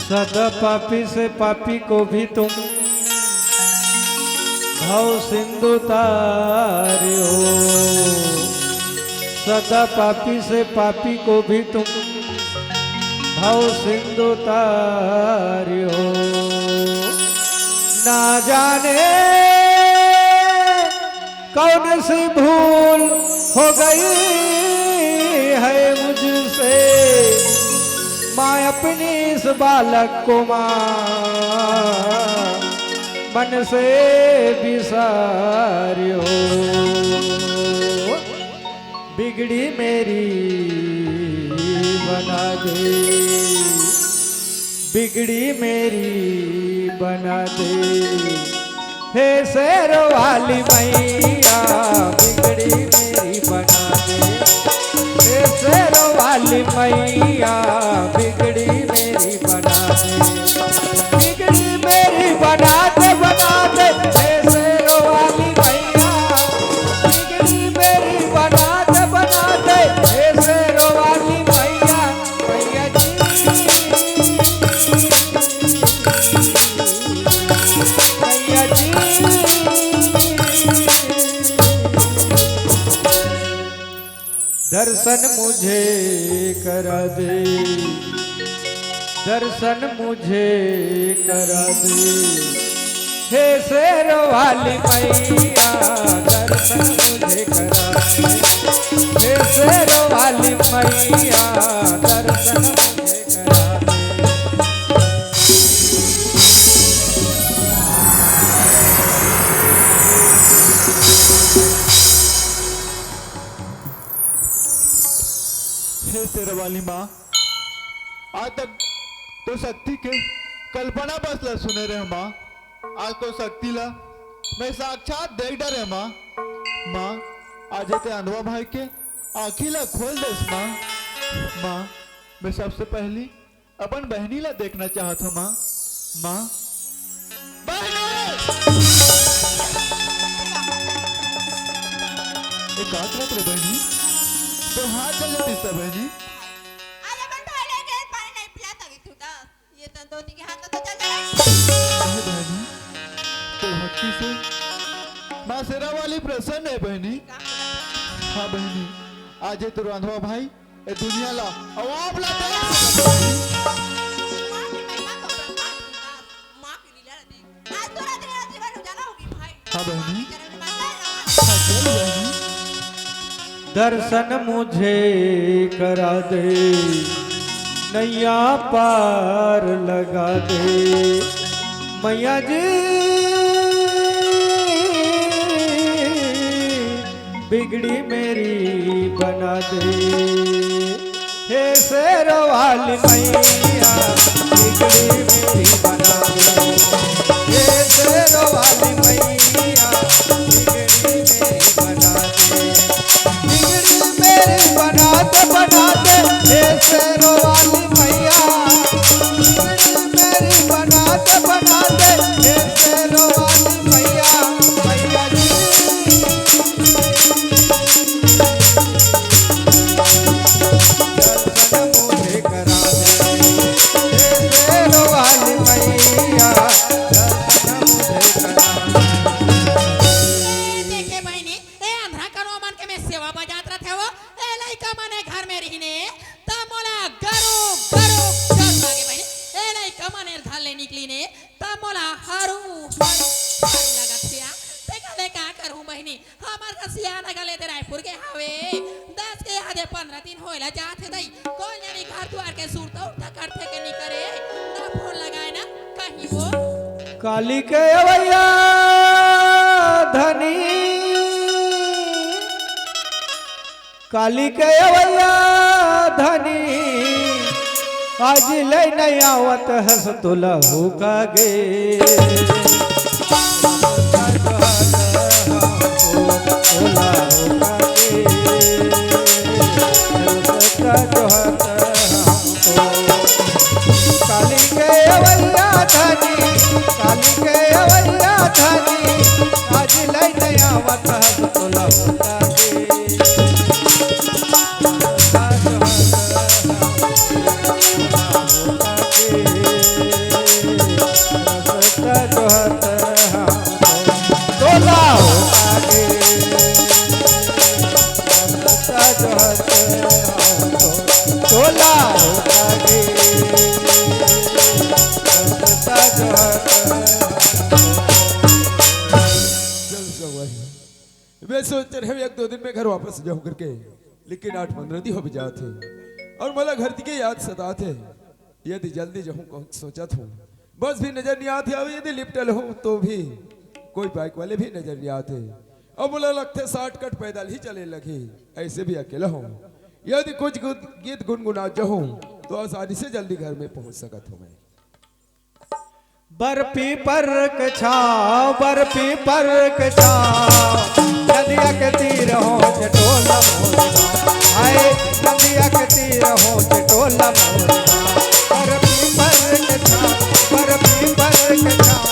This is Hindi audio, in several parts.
सदा पापी से पापी को भी तुम भव सिंधु तारियो। सदा पापी से पापी को भी तुम भव सिंधु तारियो। ना जाने कौन सी भूल हो गई है मुझसे, माँ अपनी इस बालक को माँ मन से बिसारियो। बिगड़ी मेरी बना दे, बिगड़ी मेरी बना दे, हे शेर वाली मैया बिगड़ी मेरी बना दे, हे शेर वाली मैया बिगड़ी मेरी बना दे, बिगड़ी मेरी बना दे, बना दे, हे शेर वाली मैया बिगड़ी मेरी बना दे, बना दे, हे शेर वाली मैया, मैया जी मैया जी। दर्शन मुझे करा दे, दर्शन मुझे करा दे, हे शेर वाली मैया दर्शन मुझे करा दे, हे शेर वाली मैया दर्शन मुझे करा दे। हे शेर वाली माँ, आज तक तो शक्ति के कल्पना बस ला सुने रहे माँ, आज तो शक्ति ला मैं साक्षात देख डरे माँ। माँ आज ते अनवा भाई के आँखी ला खोल देस माँ। माँ मैं सबसे पहली अपन बहनी ला देखना चाहत हूँ माँ। माँ एक आकरत रे बहनी, तो हाथ जल जाती सब बहनी। अरे पण थोडे के पाणी नाही पिलात हवी तुझा ये तर दोन्ही के हात तो चल जाए। अरे बहनी तो भक्ति से माँ शेरा वाली प्रसन्न है बहनी। हाँ बहनी आज ये तो रांधवा भाई ये दुनिया ला अवाब ला दे मां की लीला देख आज तो रात जीवन उजाला होगी भाई। हाँ बहनी। हाँ चल बहनी। दर्शन मुझे करा दे, नैया पार लगा दे, मैया जी बिगड़ी मेरी बना दे, हे शेर वाली मैया बिगड़ी मेरी बना दे, हे शेर वाली मैया बिगड़ी मेरी बना दे, बिगड़ी मेरी बना दे, बना दे, हे शेर वाली मैया बिगड़ी मेरी बना दे, बना दे, हे शेर वाली मैया, मैया जी। दर्शन मुझे करा दे, हे शेर वाली मैया दर्शन मुझे करा दे। देखे बहनी ए अंधरा करो मन के मैं सेवा बजात रहे हो ए लइका मने घर में रहीने त मोला गरो गरो कर लागे बहनी ए लइका मने घर ले निकली ने त मोला हरू लगत थिया ते कले का करूं बहनी हमर कसिया न गले ते रायपुर के हवे 10 के आधे 15 दिन होइला जात है दई कोई नहीं घर द्वार के सूरत उठा करथे के नहीं करे ना फोन लगाए ना कहीं वो काली के अवैया धनी, काली के अवैया धनी, आज ले नहीं आवत हस तुला होगा गे, काली के अवैया धनी, काली के अवैया धनी, आज ले नहीं आवत हस तुला होगा गे। जोहत तोला आगे रमता जोहत तोला आगे रमता जोहत। मैं सोच रहे हूँ 1-2 दिन में घर वापस जाऊँ करके, लेकिन 8-15 दिन हो भी जाते और मला घर की याद सताते। यदि जल्दी जाऊँ सोचा था, बस भी नजर नहीं आती, अब यदि लिफ्टल हूँ तो भी कोई बाइक वाले भी नजर नहीं आते। अब मुझे लगते 60 कट पैदल ही चले लगे, ऐसे भी अकेला हूँ। यदि कुछ गीत गुनगुना जाऊँ तो आसानी से जल्दी घर में पहुँच सकता हूँ मैं। बर्फी पर छाव बर्फी पर छाव नदिया के तीर हो चटोला आए नदिया के तीर हो चटोला बर्फी पर छाव बर्फी पर छाव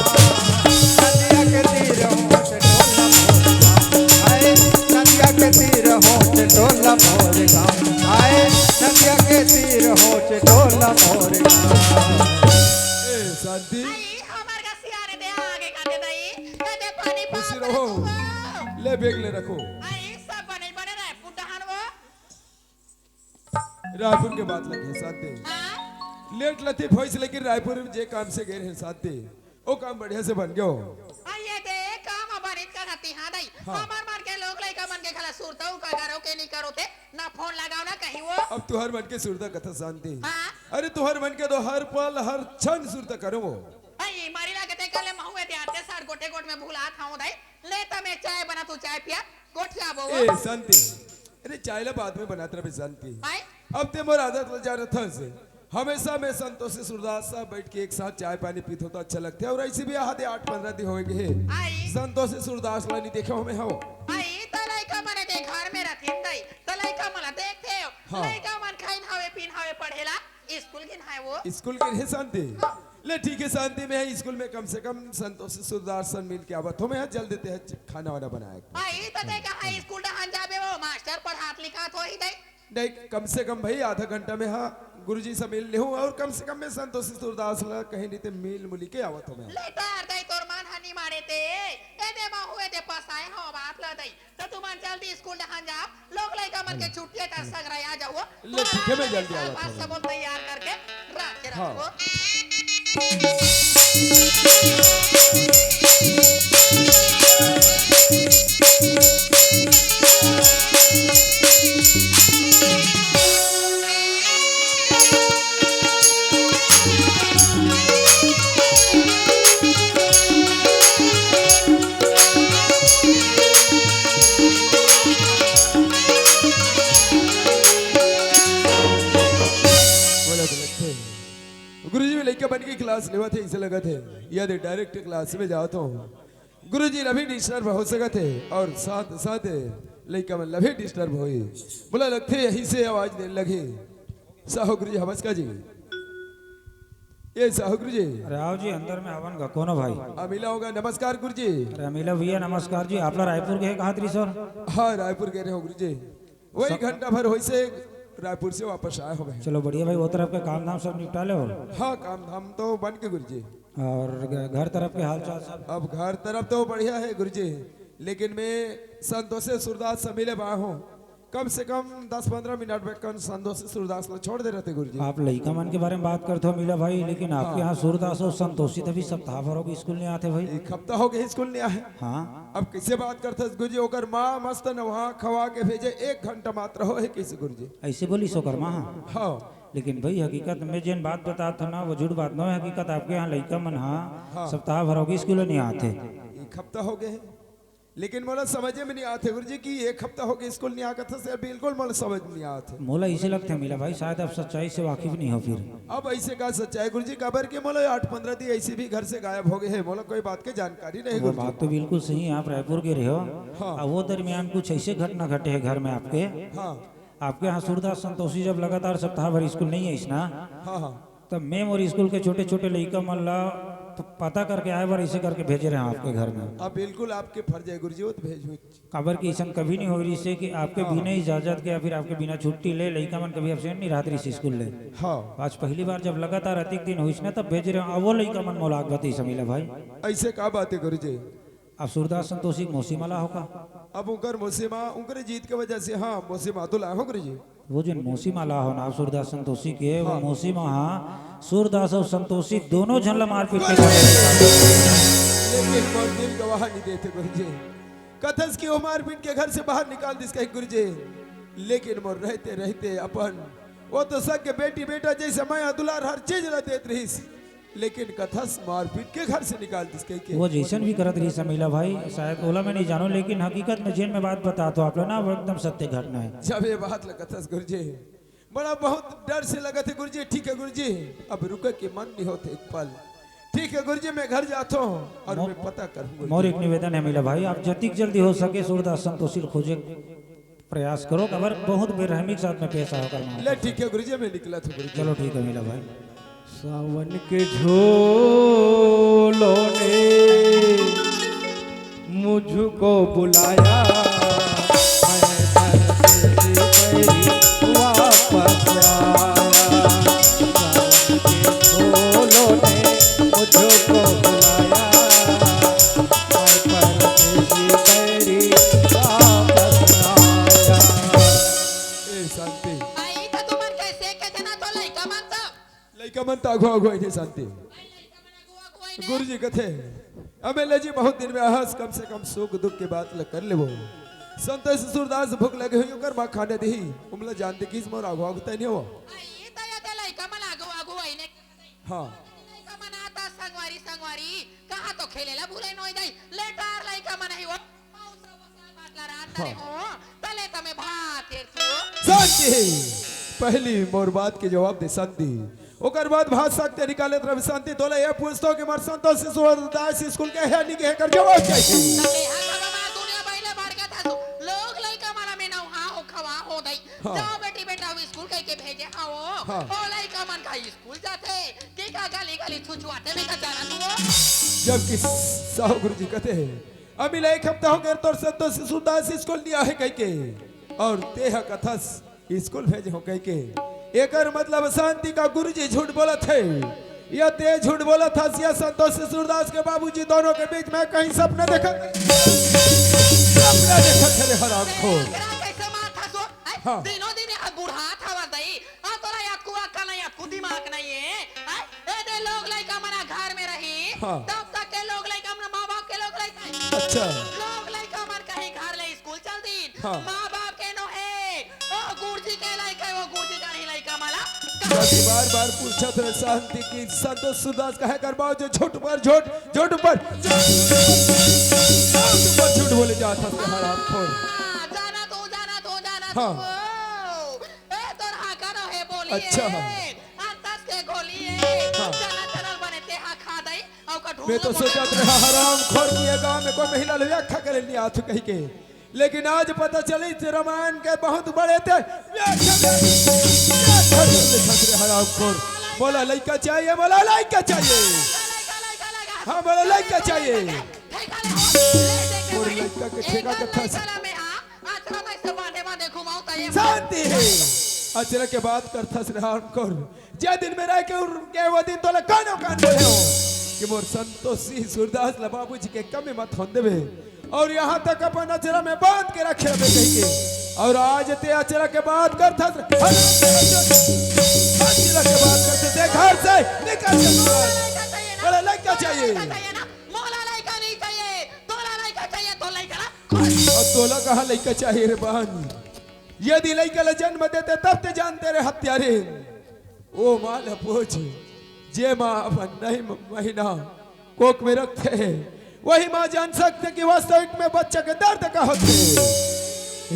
नदिया के तीर हो चटोला आए नदिया के तीर हो चटोला मोर गाँव आए नदिया के तीर हो चटोला मोर गाँव। शांति आई हमार का सियारे दे आगे का दे दई ए दे पानी खुश पाप रहो, ले बेग ले रखो। आई सब बने रहे पुडहान वो रायपुर के बात लगे शांति हां लेट लती भोइस, लेकिन रायपुर में जे काम से गए हैं शांति वो काम बढ़िया से बन गयो। आई ये दे काम बनित का हती हां दई हमार मार के लोग लइका मन के खला सुरताऊ का करो के नहीं करो ते ना फोन लगाओ ना कहीं वो अब तुहर मन के सुरता कथा शांति, हां अरे तुहर मन के तो हर पल हर क्षण सुरता करो वो। आई मारी लागते कले महुए ते आते सार गोटे गोट में भूला खाऊं दई ले तमे चाय बना तू चाय पिया गोठिया बो ए शांति, अरे चाय ला बाद में बनाते रहे शांति। आई अब ते मोर आदत लग जा रहा था से हमेशा मैं संतोष से सूरदास साहब बैठ के एक साथ चाय पानी पीते हो तो अच्छा लगता है, और ऐसे भी आधे 8-15 दिन हो गए आई संतोष से सूरदास ला नहीं देखा हमें हो। आई तलाई का मने दे घर में रथिन दई तलाई का मला देखते हो हाँ। लइका मन खाइन हवे पीन हवे पढ़ेला स्कूल किन है वो स्कूल के है शांति, ले ठीक है शांति में है स्कूल में कम से कम संतोष से सूरदास सन मिल के आवत हो, मैं जल्द देते हैं खाना वाना बनाया। आई तो देखा है स्कूल डहान जाबे वो मास्टर पढ़ात लिखात हो ही दई नहीं कम से कम भाई आधा घंटा में हाँ गुरुजी से मिल ले हूँ, और कम से कम मैं संतोष से सूरदास ला कहीं नहीं ते मिल मुली के आवत हो मैं। लेटर दई तोर मान हनी मारे ते ए दे मा हुए ते पसाए हो बात ल दई तो तुम जल्दी स्कूल डहान जा लोग लइका मन के छुट्टी का सगरा आ जाओ ले ठीक है मैं जल्दी आवत बस हूँ। सब तैयार करके रख के हाँ। रखो गुरुजी में लड़का बन के क्लास लेवा थे इसे लगा थे या दे डायरेक्ट क्लास में जाता हूँ। गुरुजी अभी डिस्टर्ब हो सका थे और साथ साथ लड़का में लभी डिस्टर्ब हुई, बोला लगते यहीं से आवाज देने लगी साहू गुरुजी हवस का जी ये साहू गुरुजी अरे आओ जी अंदर में आवन का कौन हो भाई? अमीला होगा। नमस्कार गुरुजी। अरे अमीला भैया नमस्कार जी, आप लोग रायपुर के हैं कहाँ थी सर? हाँ रायपुर गए रहे हो गुरुजी, वही घंटा भर हुई से रायपुर से वापस आए हो गए। चलो बढ़िया भाई, वो तरफ के काम धाम सब निपटा ले हो हाँ काम धाम तो बन के गुरुजी, और घर तरफ के हाल चाल सब? अब घर तरफ तो बढ़िया है गुरुजी, लेकिन मैं संतोष से सूरदास से मिले बा हूँ, कम से कम 10-15 मिनट में कल संतोष से सूरदास को छोड़ दे रहे थे गुरुजी। आप लड़का मन के बारे में बात करते हो मीला भाई, लेकिन आपके यहाँ सूरदास और संतोषी तभी सप्ताह भर होगी स्कूल नहीं आते भाई? एक हफ्ता हो गया स्कूल नहीं आए। हाँ अब किससे बात करते गुरुजी, ओकर माँ मस्त नहा खवा के भेजे 1 घंटा मात्र हो है किसी गुरुजी। ऐसे बोली सोकरमा? हाँ लेकिन भाई हकीकत में जिन बात बताता ना वो झूठ बात ना है, हकीकत आपके यहाँ लड़का मन हाँ सप्ताह भर होगी स्कूल नहीं आते। 1 हफ्ता हो गए, लेकिन मोला समझ में नहीं आते गुरुजी कि 1 हफ्ता हो गया स्कूल नहीं आकर था सर, बिल्कुल मोला समझ में नहीं आते। मोला इसे लगता है मीला भाई शायद आप सच्चाई से वाकिफ नहीं हो फिर। अब ऐसे का सच्चाई गुरुजी, खबर के मोला 8-15 दिन ऐसे भी घर से गायब हो गए हैं, मोला कोई बात की जानकारी नहीं वो गुरुजी। बात तो बिल्कुल सही है, आप रायपुर के रहे हो। हाँ। अब वो दरमियान कुछ ऐसे घटना घटे हैं घर में आपके, हाँ आपके यहाँ सूरदास संतोषी जब लगातार सप्ताह भर स्कूल नहीं है इस ना, हाँ हाँ तब मैं और स्कूल के छोटे छोटे लड़का मन ला तो पता करके आए बार इसे करके भेजे रहे हैं आपके घर में। अब बिल्कुल आपके फर्ज है गुरुजी, वो तो भेजू। खबर की ऐसा कभी नहीं हो रही से कि आपके बिना इजाजत के या फिर आपके बिना छुट्टी ले लड़का मन कभी absent नहीं रहती रही स्कूल ले। हाँ आज पहली बार जब लगातार अधिक दिन हुई ना तब भेज रहे हैं। अब वो लड़का मन मोलाक बती समीला भाई। ऐसे का बात है गुरुजी? अब सूरदास संतोषी मौसी माला होगा। अब उनकर मौसीमा उनकर जीत के वजह से, हाँ मौसीमा तो लाए हो गुरुजी। वो जो मौसी माला हो ना सूरदास संतोषी के, वो मौसी हाँ सूरदास और संतोषी दोनों झल्ला मारपीट के लेकिन मोर दिल गवाह नहीं देते गुरुजी। कथस की वो मारपीट के घर से बाहर निकाल दिस कहीं गुरुजी। लेकिन मोर रहते रहते अपन वो तो सग बेटी बेटा जैसे माया दुलार हर चीज ला देत रही, लेकिन कथस मारपीट के घर से निकाल दिस कहीं के। वो जैसन भी करत रही समीला भाई, शायद ओला में नहीं जानो, लेकिन हकीकत में जेन में बात बता तो आप लोग ना वो एकदम सत्य घटना है। जब ये बात लगा कथस गुरुजी बड़ा बहुत डर से लगा थे गुरुजी। ठीक है गुरुजी, अब रुके के मन नहीं होते एक पल। ठीक है गुरुजी, मैं घर जाता हूँ और मैं पता करूंगा। मोर एक निवेदन है मीला भाई, आप जितनी जल्दी हो सके सूरदास संतोषी को खोजे प्रयास करो। खबर बहुत बेरहमी के साथ में पेश आओ करना। ले ठीक है गुरुजी, मैं निकला था गुरुजी। चलो ठीक है मीला भाई। सावन के झोलों ने मुझको बुलाया, मैं परदेसी वापस आया। सावन के झोलों ने मुझको बुलाया, मैं परदेसी वापस आया। ए शांति आई तो तुमन कैसे के जना तो लइका मन तो लइका मन तो अगो अगो इन्हें शांति गुरुजी कथे हमें ले जी बहुत दिन में आहस कम से कम सुख दुख के बात कर ले। वो संतोष सूरदास भूख लगे हुई कर मां खाने दी उमला जानते किस मोर आगो आगो तय नहीं हो। आई तो या ते लइका मन आगो आगो आईने हाँ लइका मन आता संगवारी संगवारी कहां तो खेलेला भूले नोई दई लेटार लइका मन ही वो पाउसा वसाल बाटला रात रे हो तले तमे भात हेरथियो। शांति पहली मोर बात के जवाब दे शांति। ओकर बाद भात सकते निकाले तरफ शांति तोले ये पूछतो कि मर संतोष सूरदास स्कूल के है नहीं के कर जवाब चाहिए। तमे हाथ में दुनिया पहले बढ़ गया था लोग लइका मन में ना हो खवा हो दई जाओ बेटी बेटा स्कूल के भेजे हाओ ओ लइका मन का स्कूल जाते के का गाली गाली छुछुआते में का जाना तू। जबकि साहु गुरुजी कहते हैं अभी एक हफ्ता हो गया तोर संतोष सूरदास स्कूल नहीं आए कह के और तेह कथस स्कूल भेजे हो कह के। एकर मतलब शांति का गुरुजी झूठ बोला थे या ते झूठ बोला था या संतोष सूरदास के बाबूजी दोनों के बीच में कहीं सपना देखा थे हराम खोर। कैसे मार था सो हाँ। दिनों दिन आ बूढ़ा था वदई आ तोरा या कुआ का नहीं या कु दिमाग नहीं है ए दे लोग लइका मना घर में रही हाँ। तब तक के लोग लइका मन मां बाप के लोग लइका अच्छा लोग लइका मन कहीं घर ले स्कूल चल दी हाँ। मां बाप के नो है ओ गुरुजी के लइका वो गुरुजी का नहीं लइका माला जाति बार बार पूछा था शांति की संतोष सूरदास कहे कर बाओ जो झूठ पर झूठ पर झूठ बोले जाता था हराम खोर। जाना तो हाँ। ए तोर हाकानो है बोलिए अच्छा। अंतस के गोलिए हाँ। चना चरल बने ते हा खा दई औ का ढूंढ मैं तो सोचा था हराम खोर की गांव में कोई महिला व्याख्या करे नहीं आथु कही के, लेकिन आज पता चली रामायण के बहुत बड़े थे हराम खोर। बोला लड़का चाहिए, बोला लड़का चाहिए, हाँ बोला लड़का चाहिए। और लड़का के ठेका के फंस शांति है अचरा के बात करता हराम खोर। जे दिन में रह के वो दिन तो कानो कान बोले हो कि मोर संतोषी सूरदास ला बाबूजी के कम मत हों देवे और यहाँ तक अपन अचरा में बांध के रखे रहे कहीं के। और आज ते अचरा के बात करता अचरा के बात करते थे घर से निकल के बोला लड़का चाहिए और तोला कहा लड़का चाहिए रे बहन। यदि लड़का ला जन्म देते तब ते जानते रे हत्यारे ओ माल पूछ जे माँ अपन नहीं महीना कोक में रखते हैं वही माँ जान सकते कि वास्तविक में बच्चा के दर्द का होते।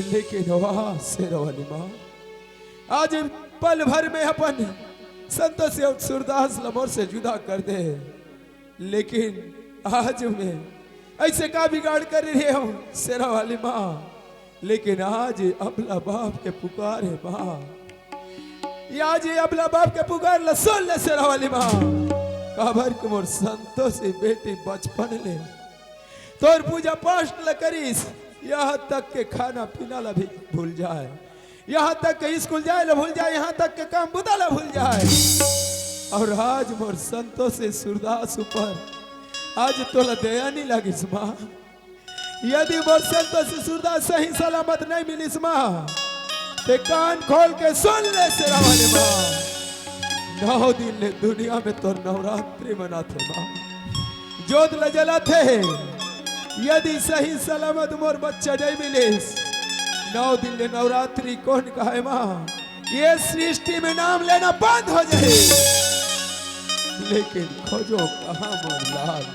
लेकिन वहां शेर वाली माँ आज पल भर में अपन संतोष और सूरदास लमोर से जुदा कर दे। लेकिन आज मैं ऐसे का बिगाड़ कर रही हूँ शेरा वाली माँ। लेकिन आज अबला बाप के पुकार है माँ, आज अबला बाप के पुकार ल सुन ले शेरा वाली माँ। काबर के मोर संतोषी बेटी बचपन ले तोर पूजा पाठ ल करीस, यहाँ तक के खाना पीना ला भी भूल जाए, यहाँ तक के स्कूल जाए ला भूल जाए, यहाँ तक के काम बुता ला भूल जाए। और आज मोर संतोषी सूरदास ऊपर आज तोला दया नहीं लगिस माँ। यदि मोर संतोषी सूरदास सही सलामत नहीं मिलिस माँ, ते कान खोल के सुन ले से वाले माँ। 9 दिन ले दुनिया में तो नवरात्रि मनाते माँ, जोत ल जलाते। यदि सही सलामत मोर बच्चा नहीं मिलिस, 9 दिन ले नवरात्रि कौन कहे माँ, ये सृष्टि में नाम लेना बंद हो जाए। लेकिन खोजो कहाँ मोर लाल,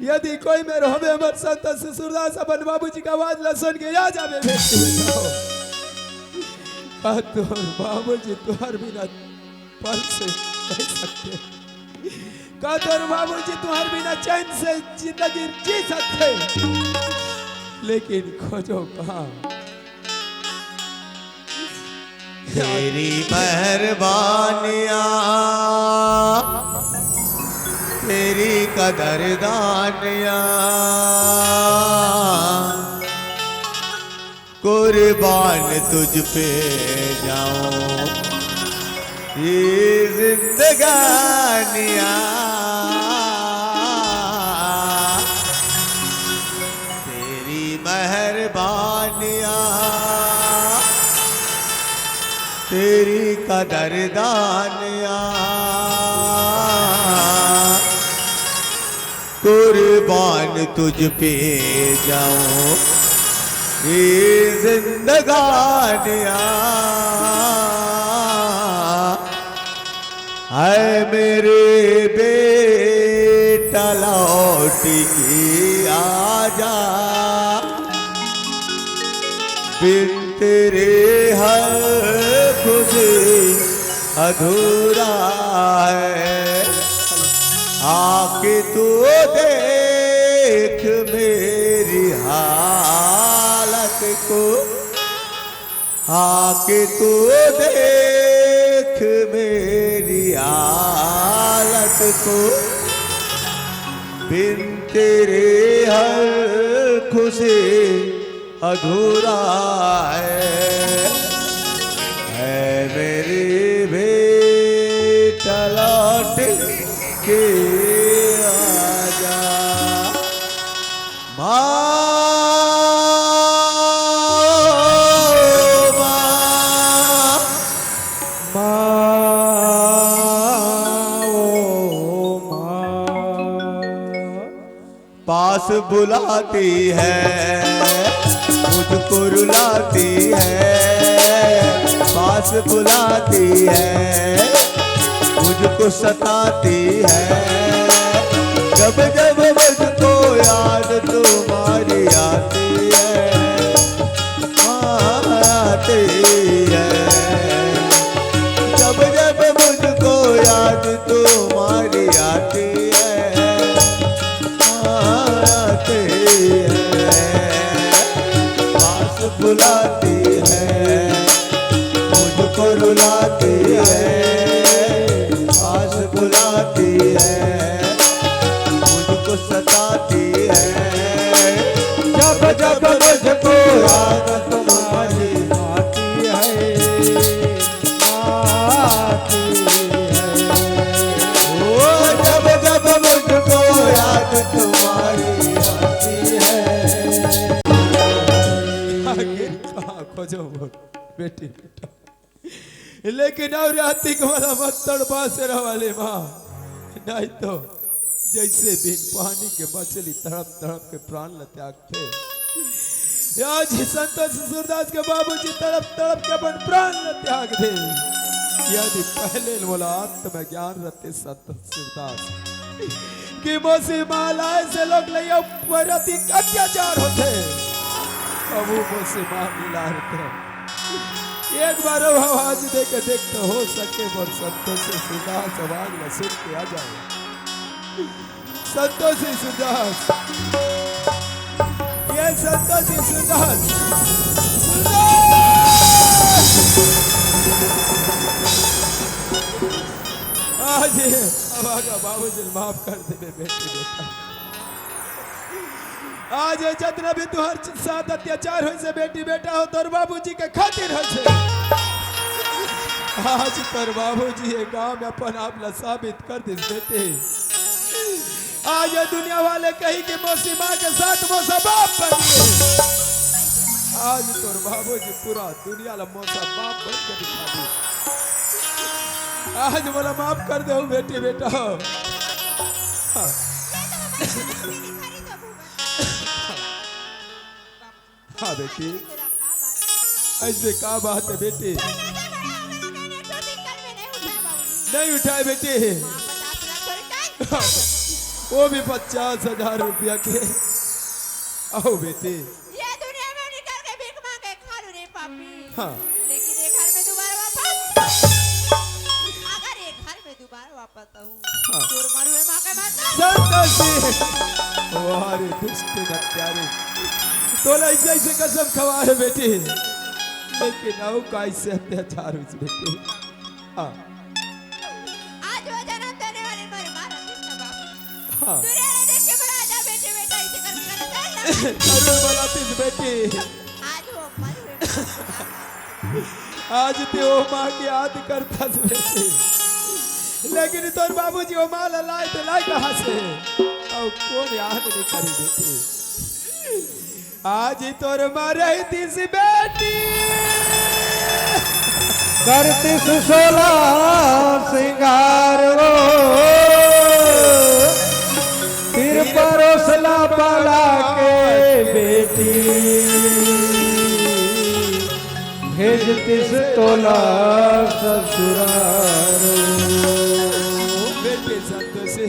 यदि कोई में रहोगे हमारे संतोषी सूरदास अपन बाबूजी का आवाज ला सुन के आ जावे बेटी बताओ। तोर बाबूजी तुहार बिना पल से रह सकते, का तोर बाबूजी तुहार बिना चैन से जिंदगी जी सकते, लेकिन खोजो कहाँ। तेरी मेहरबानियाँ तेरी कदरदानियाँ कुर्बान तुझ पे जाऊं ये जिंदगानियाँ। तेरी मेहरबानियाँ तेरी कदरदानियाँ कुर्बान तुझ पे जाऊं ये जिंदगानियाँ। है मेरे बेटा लौट के आजा, बिन तेरे हर खुशी अधूरा है। आके तू देख मेरी हालत को, आके तू देख मेरी हालत को, बिन तेरे हर खुशी अधूरा है मेरी बेटा लौट के आजा। पास बुलाती है मुझको रुलाती है, पास बुलाती है मुझको सताती है। जब जब मुझको याद तुम्हारी आती है, आती है। जब जब मुझको याद तुम्हारी आती है, आती है। पास बुलाती है मुझको रुलाती है, पास बुलाती है मुझको सताती है। जब जब मुझको याद तुम्हारी आती है, आती है। ओ जब जब मुझको याद तुम्हारी आती है। आखिर कहाँ खोजो मोर बेटी बेटा, लेकिन और राती को वाला मत तड़पा से वाले माँ, नहीं तो जैसे बिन पानी के मछली तड़प तड़प के प्राण ल त्यागते, आज संतोष सूरदास के बाबूजी तड़प तड़प के अपन प्राण ल त्याग दे। यदि पहले बोला आत्म ज्ञान रहते संतोष सूरदास कि मोसी मालाए से लोग ले ऊपर अति अत्याचार होते, अब वो मोसी माँ मिला रहते। एक बार आवाज दे के देखते हो सके पर संतोष सूरदास आवाज में सुन के आ जाए। संतोष सूरदास, ये संतोष सूरदास, आज अभागा बाबूजी माफ कर दे बेटी बेटा। आज ये जितना भी तुहर साथ अत्याचार हो से बेटी बेटा हो तोर बाबूजी के खातिर हो से। आज तोर बाबूजी ये गांव में अपन आप ला साबित कर दे बेटे। आज ये दुनिया वाले कही कि मौसी माँ के साथ मौसा बाप बन गए। आज तोर बाबूजी पूरा दुनिया ला मौसा बाप बन के दिखा दे। आज बोला माफ कर दो बेटी बेटा। हाँ। हाँ बेटी ऐसे का बात है बेटी। नहीं उठाए बेटी। वो भी 50,000 रुपया के। आओ बेटी। ये दुनिया में निकल के भीख मांगे खा लूं रे पापी। हाँ। लेकिन ये घर में दोबारा वापस अगर ये घर में दोबारा वापस आऊं चोर मारूं मां के माता। संतोषी वारे दुष्ट हत्यारे तोला ऐसे कसम खवा है बेटी। लेकिन आओ कैसे अत्याचार हुई बेटी। हाँ आज वो जन्म देने वाले मेरे मारा दिन बाप। हाँ दुनिया ने देख के बड़ा जा बेटे बेटा इसे कर जरूर बोलाती बेटी। आज वो मर आज ते वो माँ की याद करता बेटी। लेकिन तोर बाबूजी वो माँ लाए तो लाई कहाँ से। और कौन याद नहीं करी बेटी। आज ही तोर माँ रहती सी बेटी। करती सुशोला सिंगार वो फिर परोसला पाला के बेटी भेजती तोला ससुराल। बेटी संतोषी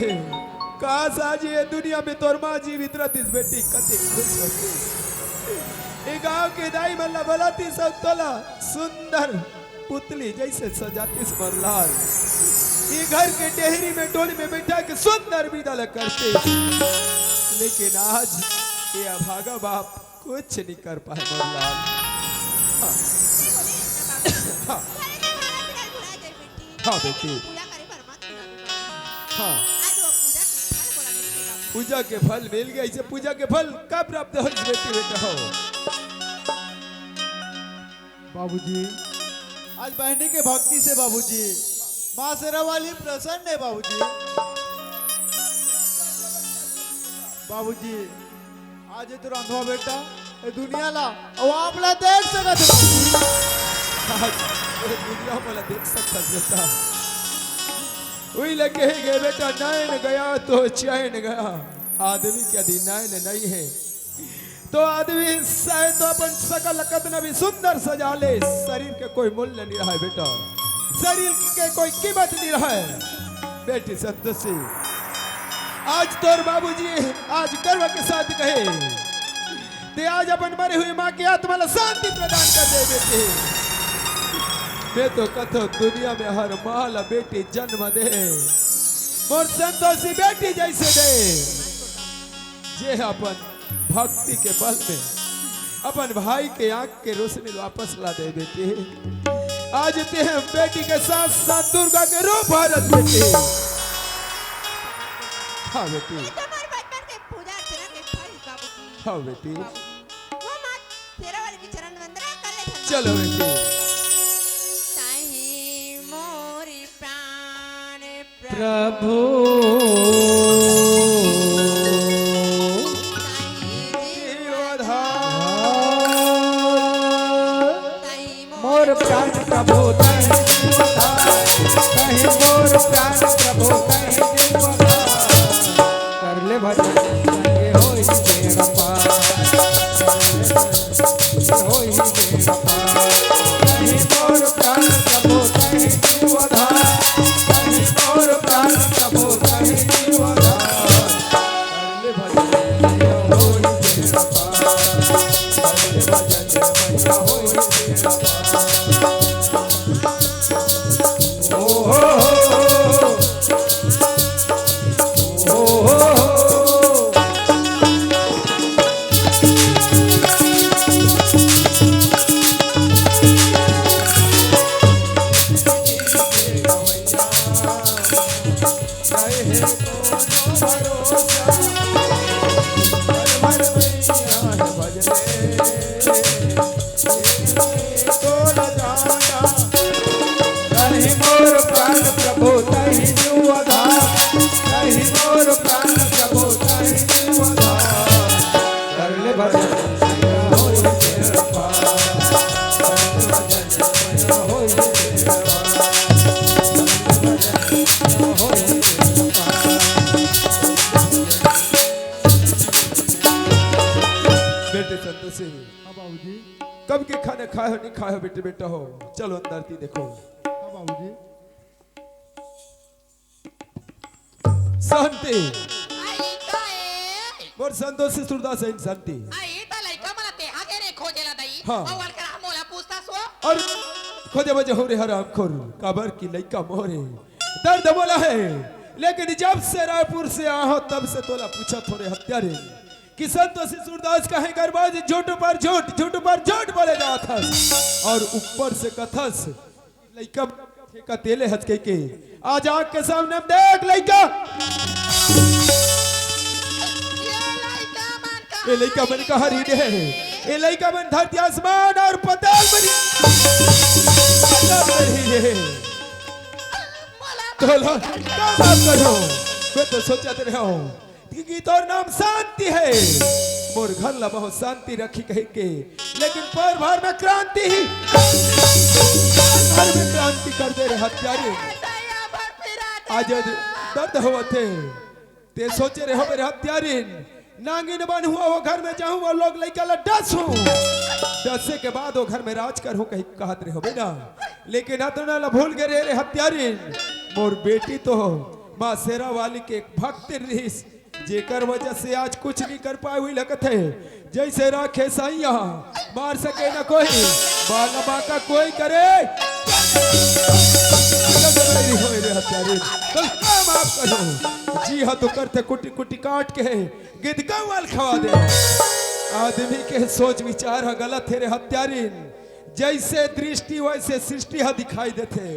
काश आज ये दुनिया में तोर माँ जीवित रहती बेटी कति खुश होती। ये गांव के दाई मल्ला बोलाती सब तोला सुंदर पुतली जैसे सजाती मरलाल। ये घर के डेहरी में डोली में बैठा के सुंदर विदा करते। लेकिन आज ये अभागा बाप कुछ नहीं कर पाए मरलाल। हाँ हाँ हाँ बेटी। हाँ पूजा के फल मिल गया। इसे पूजा के फल कब प्राप्त हो बेटी बेटा हो। बाबूजी आज बहनी के भक्ति से बाबूजी माँ शेरा वाली प्रसन्न है बाबूजी। बाबूजी आज ये तो रंधवा बेटा ये दुनिया ला और आप ला देख सकत हो। आज ये दुनिया वाला देख सकता बेटा। वही लगे गए बेटा नैन गया तो चैन गया। आदमी के यदि नैन नहीं है तो आदमी शायद तो अपन सकल कतना भी सुंदर सजा ले शरीर के कोई मूल्य नहीं रहा है बेटा। शरीर के कोई कीमत नहीं रहा है बेटी संतोषी। आज तोर बाबूजी आज गर्व के साथ कहे ते आज अपन मरे हुए माँ की आत्मा ला शांति प्रदान कर दे बेटी। मैं तो कथो दुनिया में हर माला बेटी जन्म दे और संतोषी बेटी जैसे दे जे अपन भक्ति के बल में अपन भाई के आंख के रोशनी वापस ला दे बेटी। आज ते बेटी के साथ साथ दुर्गा के रूप भारत बेटी। हाँ बेटी। तुम्हारे बचपन के पूजा अर्चना के फल बाबूजी। हाँ बेटी। वो माँ तेरा वाले की चरण वंदना कर ले। चलो बेटी। ताहि मोरी प्राण प्रभु मोर प्राण प्रभु तहि कहीं मोर प्राण प्रभु तहि कर ले भजन संगे होई बेड़ा पार होई बेड़ा पार कहीं मोर प्राण प्रभु तहि कहीं मोर प्राण प्रभु तहि प्राण जब होता है कर ले भजन सैया होई तेरा पार। होई तेरा पार। होई तेरा पार। बेटे संतोषी हाँ बाबूजी। कब के खाने खाए हो नहीं खाए हो बेटे बेटा हो चलो अंदर थी देखो हाँ बाबूजी। शांति आई तो ए मोर संतोषी सूरदास है शांति आई तो लइका मला ते आगे रे खोजेला दई हाँ। अव्वल करा मोला पूछता सो और खोजे बजे हो रे हराम खोर काबर की लइका मोरे दर्द बोला है लेकिन जब से रायपुर से आहो तब से तोला पूछा थोड़े हत्यारे कि संतोषी सूरदास कहे गरबाज झूठ पर झूठ बोले जात हस और ऊपर से कथस लइका का तेले हच के आज आग के सामने देख लइका ये लइका मन का हरी दे ये लइका मन धरती आसमान और पताल बनी तोला क्या बात करो मैं तो सोचा तेरे हो कि तोर नाम शांति है मोर घर ला बहुत शांति रखी कह के लेकिन पर भर में क्रांति ही घर में क्रांति कर दे रहे हत्यारे आज दर्द हुआ थे ते सोचे रहे हो मेरे हत्यारे नागिन बन हुआ वो घर में जाऊं वो लोग लइका ला डस हूं डसे के बाद वो घर में राज कर हूं कहीं कहत रहे हो बेटा लेकिन अतना ला भूल गए रे हत्यारे मोर बेटी तो माँ शेरा वाली के एक भक्त रहीस जेकर वजह से आज कुछ नहीं कर पाए हुई लगत है जैसे राखे सैया मार सके ना कोई बाला बाका कोई करे माफ करो जी हाँ तो करते कुटी कुटी काट के गिदगा वाल खवा दे आदमी के सोच विचार गलत है रे हत्यारिन जैसे दृष्टि वैसे सृष्टि दिखाई देते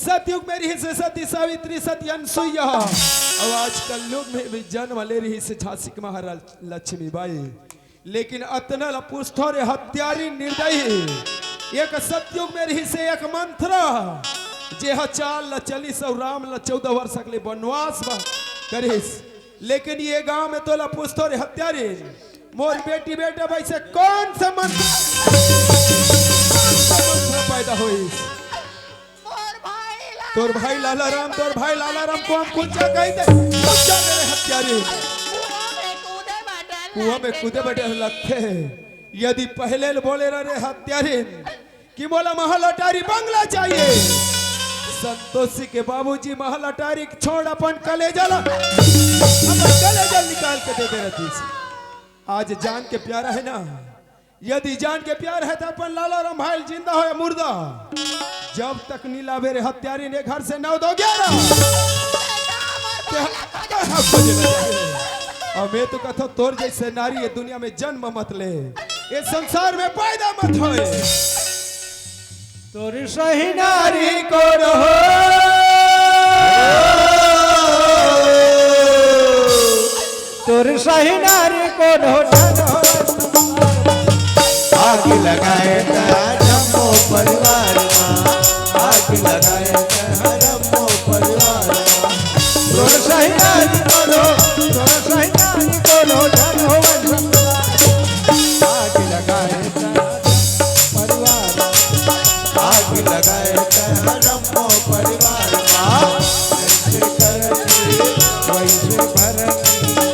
सतयुग में रही से सती सावित्री सती अनसुईया और आजकल युग में भी जन्म ले रही से झांसी की महाराज लक्ष्मीबाई लेकिन अतना ला पुष्ठो रे हत्यारी निर्दयी एक सतयुग में रही से एक मंत्र जे चाल ला चलीस और राम ला 14 वर्ष अगले वनवास करिस लेकिन ये गांव में तोला पुष्ठो रे हत्यारी मोर बेटी बेटा भाई से कौन सा मंत्र पैदा हुई तोर भाई लाला राम को हम कुछ कहते बच्चा मेरे हत्यारे कुआं में कूदे बैठे लगते यदि पहले बोले रहे हत्यारे कि बोला महल अटारी बंगला चाहिए संतोषी के बाबूजी महल अटारी छोड़ अपन कलेजा निकाल के दे रहती आज जान के प्यारा है ना यदि जान के प्यार है तो अपन लाला राम भाई जिंदा हो या मुर्दा जब तक नीला बेरे हत्यारी ने घर से 9 2 11 और मैं तो कहता तोर जैसे नारी ये दुनिया में जन्म मत ले ये संसार में पैदा मत होए तोरी सही नारी को रहो तोरी सही नारी को रहो आग लगाए जम्मो परिवार आग लगाए जम्मो परिवार तोर सही नारी को रहो तोर सही नारी को रहो धन हो आग लगाए परिवार आग लगाए जम्मो परिवार वैसे भरनी